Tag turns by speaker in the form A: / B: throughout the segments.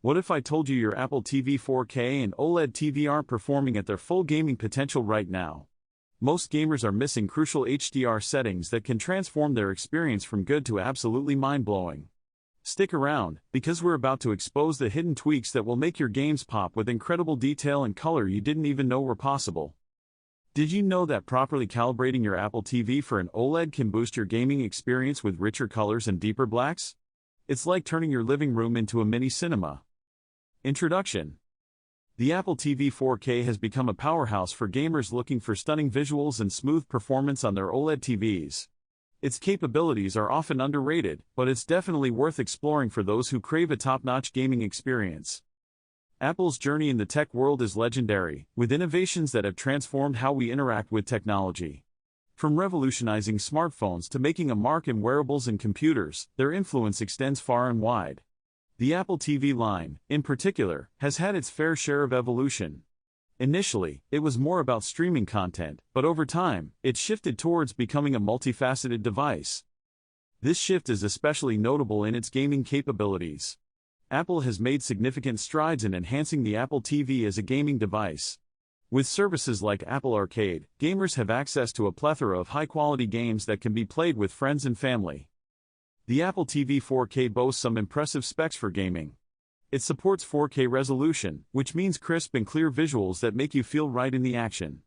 A: What if I told you your Apple TV 4K and OLED TV aren't performing at their full gaming potential right now? Most gamers are missing crucial HDR settings that can transform their experience from good to absolutely mind-blowing. Stick around, because we're about to expose the hidden tweaks that will make your games pop with incredible detail and color you didn't even know were possible. Did you know that properly calibrating your Apple TV for an OLED can boost your gaming experience with richer colors and deeper blacks? It's like turning your living room into a mini cinema. Introduction. The Apple TV 4K has become a powerhouse for gamers looking for stunning visuals and smooth performance on their OLED TVs. Its capabilities are often underrated, but it's definitely worth exploring for those who crave a top-notch gaming experience. Apple's journey in the tech world is legendary, with innovations that have transformed how we interact with technology. From revolutionizing smartphones to making a mark in wearables and computers, their influence extends far and wide. The Apple TV line, in particular, has had its fair share of evolution. Initially, it was more about streaming content, but over time, it shifted towards becoming a multifaceted device. This shift is especially notable in its gaming capabilities. Apple has made significant strides in enhancing the Apple TV as a gaming device. With services like Apple Arcade, gamers have access to a plethora of high-quality games that can be played with friends and family. The Apple TV 4K boasts some impressive specs for gaming. It supports 4K resolution, which means crisp and clear visuals that make you feel right in the action.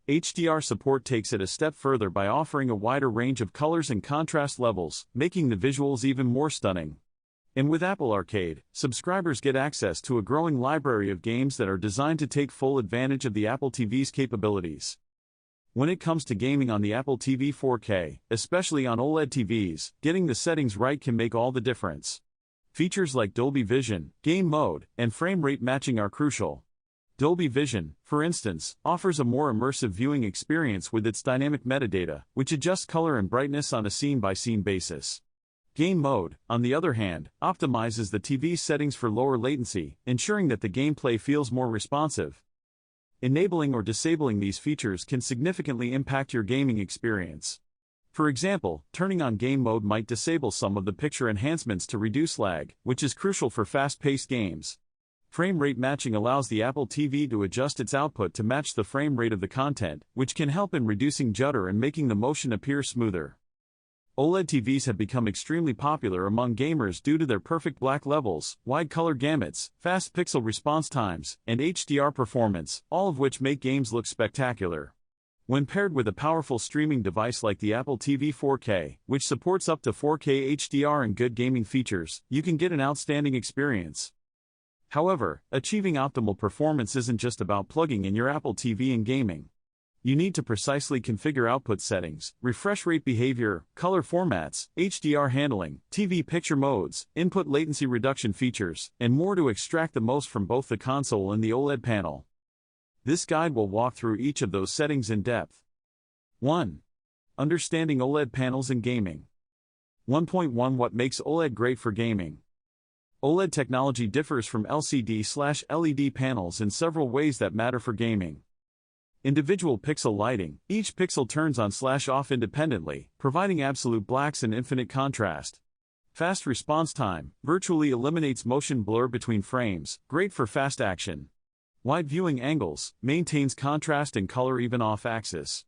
A: HDR support takes it a step further by offering a wider range of colors and contrast levels, making the visuals even more stunning. And with Apple Arcade, subscribers get access to a growing library of games that are designed to take full advantage of the Apple TV's capabilities. When it comes to gaming on the Apple TV 4K, especially on OLED TVs, getting the settings right can make all the difference. Features like Dolby Vision, game mode, and frame rate matching are crucial. Dolby Vision, for instance, offers a more immersive viewing experience with its dynamic metadata, which adjusts color and brightness on a scene-by-scene basis. Game mode, on the other hand, optimizes the TV's settings for lower latency, ensuring that the gameplay feels more responsive. Enabling or disabling these features can significantly impact your gaming experience. For example, turning on game mode might disable some of the picture enhancements to reduce lag, which is crucial for fast-paced games. Frame rate matching allows the Apple TV to adjust its output to match the frame rate of the content, which can help in reducing judder and making the motion appear smoother. OLED TVs have become extremely popular among gamers due to their perfect black levels, wide color gamuts, fast pixel response times, and HDR performance, all of which make games look spectacular. When paired with a powerful streaming device like the Apple TV 4K, which supports up to 4K HDR and good gaming features, you can get an outstanding experience. However, achieving optimal performance isn't just about plugging in your Apple TV and gaming. You need to precisely configure output settings, refresh rate behavior, color formats, HDR handling, TV picture modes, input latency reduction features, and more to extract the most from both the console and the OLED panel. This guide will walk through each of those settings in depth. 1. Understanding OLED panels in gaming. 1.1 What makes OLED great for gaming? OLED technology differs from LCD/LED panels in several ways that matter for gaming. Individual pixel lighting, each pixel turns on/off independently, providing absolute blacks and infinite contrast. Fast response time, virtually eliminates motion blur between frames, great for fast action. Wide viewing angles, maintains contrast and color even off-axis.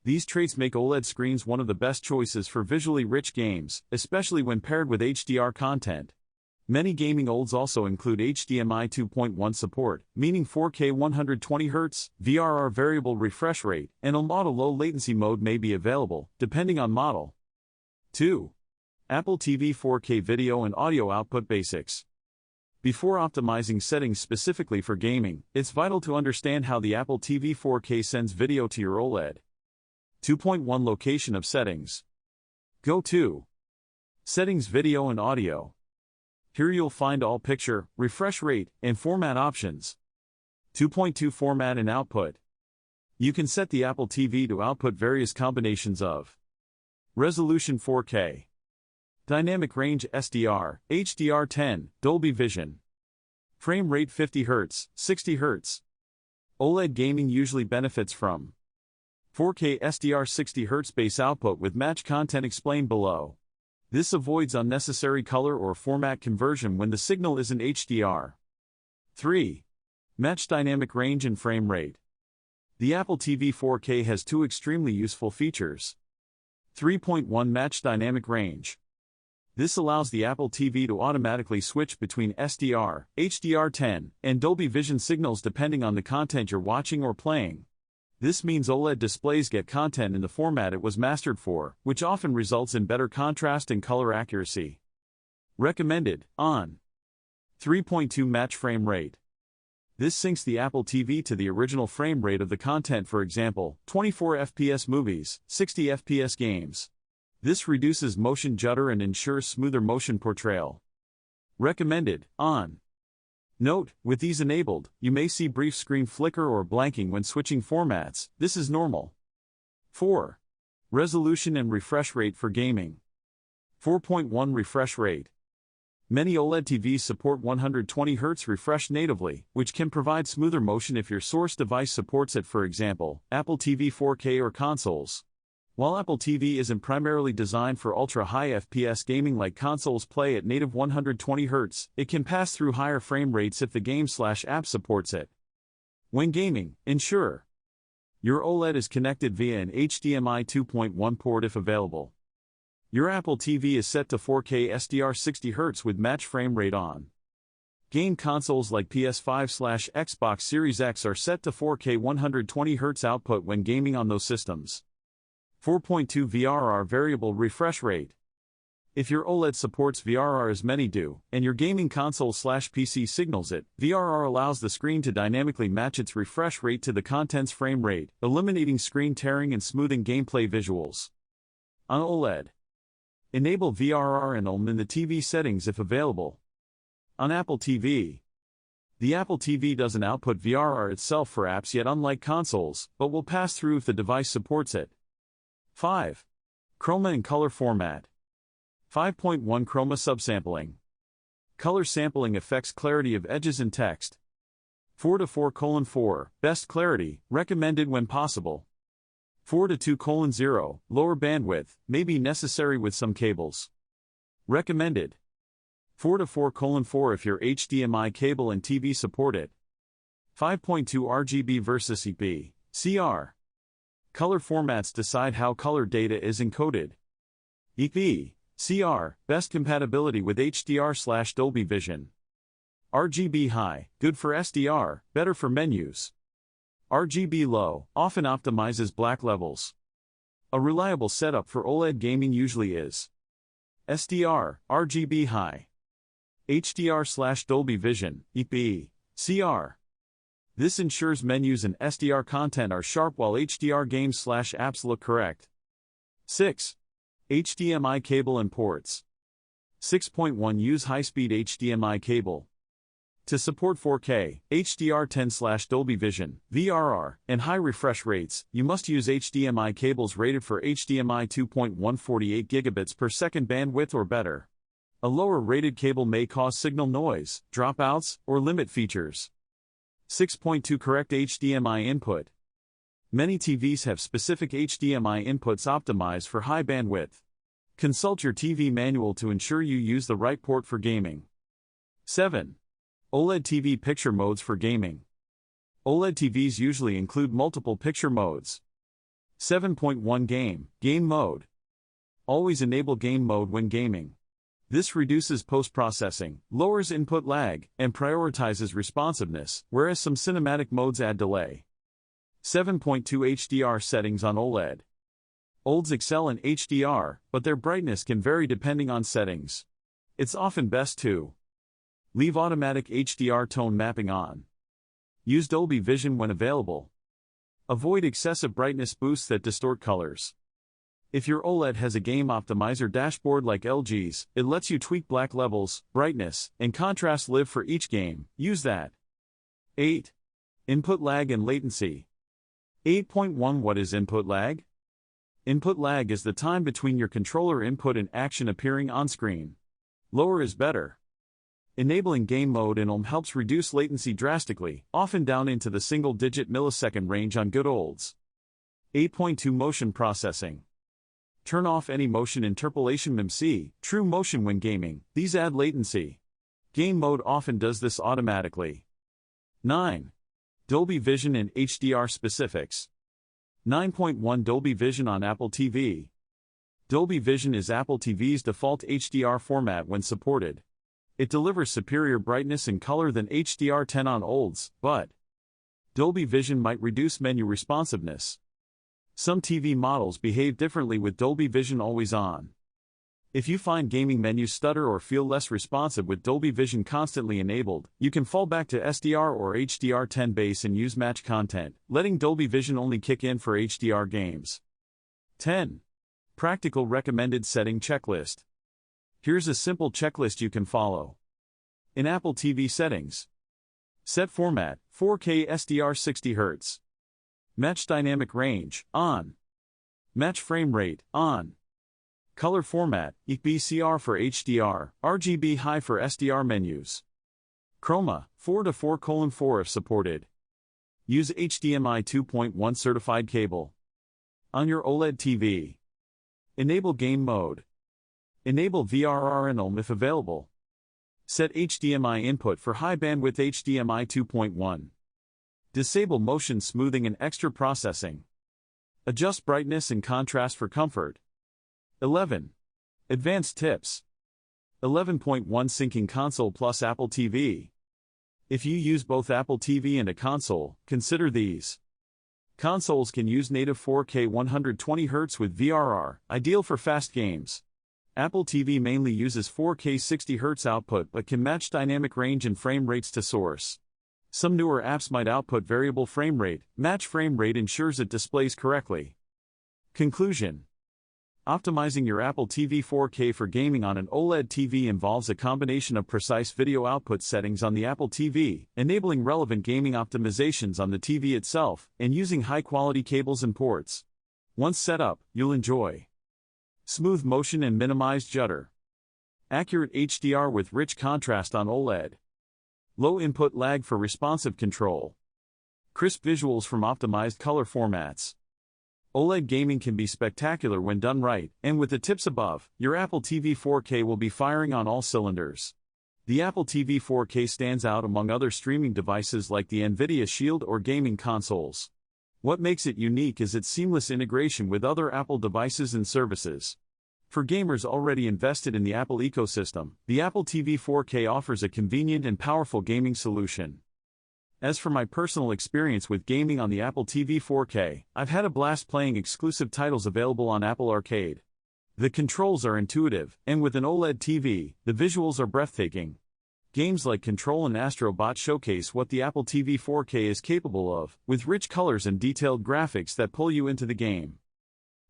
A: These traits make OLED screens one of the best choices for visually rich games, especially when paired with HDR content. Many gaming OLEDs also include HDMI 2.1 support, meaning 4K 120Hz, VRR variable refresh rate, and a low latency mode may be available, depending on model. 2. Apple TV 4K video and audio output basics. Before optimizing settings specifically for gaming, it's vital to understand how the Apple TV 4K sends video to your OLED. 2.1 Location of settings. Go to Settings, Video and Audio. Here you'll find all picture, refresh rate, and format options. 2.2 Format and output. You can set the Apple TV to output various combinations of resolution 4K, dynamic range SDR, HDR10, Dolby Vision, frame rate 50 Hz, 60 Hz. OLED gaming usually benefits from 4K SDR 60 Hz base output with match content explained below. This avoids unnecessary color or format conversion when the signal isn't HDR. 3. Match dynamic range and frame rate. The Apple TV 4K has two extremely useful features. 3.1 Match dynamic range. This allows the Apple TV to automatically switch between SDR, HDR10, and Dolby Vision signals depending on the content you're watching or playing. This means OLED displays get content in the format it was mastered for, which often results in better contrast and color accuracy. Recommended, on. 3.2 Match frame rate. This syncs the Apple TV to the original frame rate of the content, for example, 24 FPS movies, 60 FPS games. This reduces motion judder and ensures smoother motion portrayal. Recommended, on. Note, with these enabled, you may see brief screen flicker or blanking when switching formats. This is normal. 4. Resolution and refresh rate for gaming. 4.1 refresh rate. Many OLED TVs support 120Hz refresh natively, which can provide smoother motion if your source device supports it, for example, Apple TV 4K or consoles. While Apple TV isn't primarily designed for ultra-high FPS gaming like consoles play at native 120Hz, it can pass through higher frame rates if the game/app supports it. When gaming, ensure your OLED is connected via an HDMI 2.1 port if available. Your Apple TV is set to 4K SDR 60Hz with match frame rate on. Game consoles like PS5/Xbox Series X are set to 4K 120Hz output when gaming on those systems. 4.2 VRR variable refresh rate. If your OLED supports VRR as many do, and your gaming console/PC signals it, VRR allows the screen to dynamically match its refresh rate to the content's frame rate, eliminating screen tearing and smoothing gameplay visuals. On OLED, enable VRR and OLED in the TV settings if available. On Apple TV, the Apple TV doesn't output VRR itself for apps yet, unlike consoles, but will pass through if the device supports it. 5. Chroma and color format. 5.1 Chroma subsampling. Color sampling affects clarity of edges and text. 4:4:4, best clarity, recommended when possible. 4:2:0, lower bandwidth, may be necessary with some cables. Recommended. 4:4:4 if your HDMI cable and TV support it. 5.2 RGB versus EP, CR. Color formats decide how color data is encoded. EP, CR, best compatibility with HDR/Dolby Vision. RGB high, good for SDR, better for menus. RGB low, often optimizes black levels. A reliable setup for OLED gaming usually is SDR, RGB high. HDR/Dolby Vision, EP, CR. This ensures menus and SDR content are sharp while HDR games/apps look correct. 6. HDMI cable and ports. 6.1 Use high-speed HDMI cable. To support 4K, HDR10/Dolby Vision, VRR, and high refresh rates, you must use HDMI cables rated for HDMI 2.148 gigabits per second bandwidth or better. A lower rated cable may cause signal noise, dropouts, or limit features. 6.2 Correct HDMI input. Many TVs have specific HDMI inputs optimized for high bandwidth. Consult your TV manual to ensure you use the right port for gaming. 7. OLED TV picture modes for gaming. OLED TVs usually include multiple picture modes. 7.1 Game mode. Always enable game mode when gaming. This reduces post-processing, lowers input lag, and prioritizes responsiveness, whereas some cinematic modes add delay. 7.2 HDR settings on OLED. OLEDs excel in HDR, but their brightness can vary depending on settings. It's often best to leave automatic HDR tone mapping on. Use Dolby Vision when available. Avoid excessive brightness boosts that distort colors. If your OLED has a game optimizer dashboard like LG's, it lets you tweak black levels, brightness, and contrast live for each game. Use that. 8. Input lag and latency. 8.1 What is input lag? Input lag is the time between your controller input and action appearing on screen. Lower is better. Enabling game mode in OLED helps reduce latency drastically, often down into the single-digit millisecond range on good OLEDs. 8.2 Motion processing. Turn off any motion interpolation (MC), true motion when gaming. These add latency. Game mode often does this automatically. 9. Dolby Vision and HDR specifics. 9.1 Dolby Vision on Apple TV. Dolby Vision is Apple TV's default HDR format when supported. It delivers superior brightness and color than HDR10 on OLEDs, but Dolby Vision might reduce menu responsiveness. Some TV models behave differently with Dolby Vision always on. If you find gaming menus stutter or feel less responsive with Dolby Vision constantly enabled, you can fall back to SDR or HDR10 base and use match content, letting Dolby Vision only kick in for HDR games. 10. Practical recommended setting checklist. Here's a simple checklist you can follow. In Apple TV settings. Set format, 4K SDR 60 Hz. Match dynamic range, on. Match frame rate, on. Color format, EBCR for HDR, RGB high for SDR menus. Chroma, 4:4:4 if supported. Use HDMI 2.1 certified cable. On your OLED TV. Enable game mode. Enable VRR and OLED if available. Set HDMI input for high bandwidth HDMI 2.1. Disable motion smoothing and extra processing. Adjust brightness and contrast for comfort. 11. Advanced tips. 11.1 Syncing console plus Apple TV. If you use both Apple TV and a console, consider these. Consoles can use native 4K 120 Hz with VRR, ideal for fast games. Apple TV mainly uses 4K 60 Hz output but can match dynamic range and frame rates to source. Some newer apps might output variable frame rate. Match frame rate ensures it displays correctly. Conclusion. Optimizing your Apple TV 4K for gaming on an OLED TV involves a combination of precise video output settings on the Apple TV, enabling relevant gaming optimizations on the TV itself, and using high-quality cables and ports. Once set up, you'll enjoy smooth motion and minimized judder. Accurate HDR with rich contrast on OLED. Low input lag for responsive control. Crisp visuals from optimized color formats. OLED gaming can be spectacular when done right, and with the tips above, your Apple TV 4K will be firing on all cylinders. The Apple TV 4K stands out among other streaming devices like the NVIDIA Shield or gaming consoles. What makes it unique is its seamless integration with other Apple devices and services. For gamers already invested in the Apple ecosystem, the Apple TV 4K offers a convenient and powerful gaming solution. As for my personal experience with gaming on the Apple TV 4K, I've had a blast playing exclusive titles available on Apple Arcade. The controls are intuitive, and with an OLED TV, the visuals are breathtaking. Games like Control and Astro Bot showcase what the Apple TV 4K is capable of, with rich colors and detailed graphics that pull you into the game.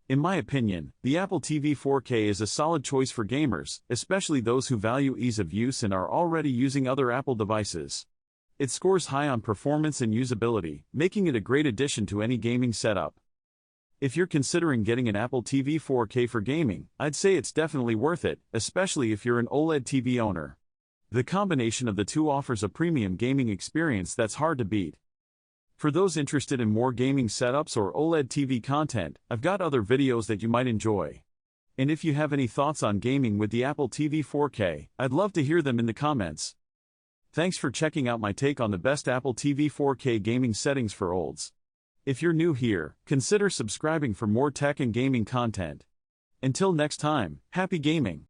A: In my opinion, the Apple TV 4K is a solid choice for gamers, especially those who value ease of use and are already using other Apple devices. It scores high on performance and usability, making it a great addition to any gaming setup. If you're considering getting an Apple TV 4K for gaming, I'd say it's definitely worth it, especially if you're an OLED TV owner. The combination of the two offers a premium gaming experience that's hard to beat. For those interested in more gaming setups or OLED TV content, I've got other videos that you might enjoy. And if you have any thoughts on gaming with the Apple TV 4K, I'd love to hear them in the comments. Thanks for checking out my take on the best Apple TV 4K gaming settings for OLEDs. If you're new here, consider subscribing for more tech and gaming content. Until next time, happy gaming!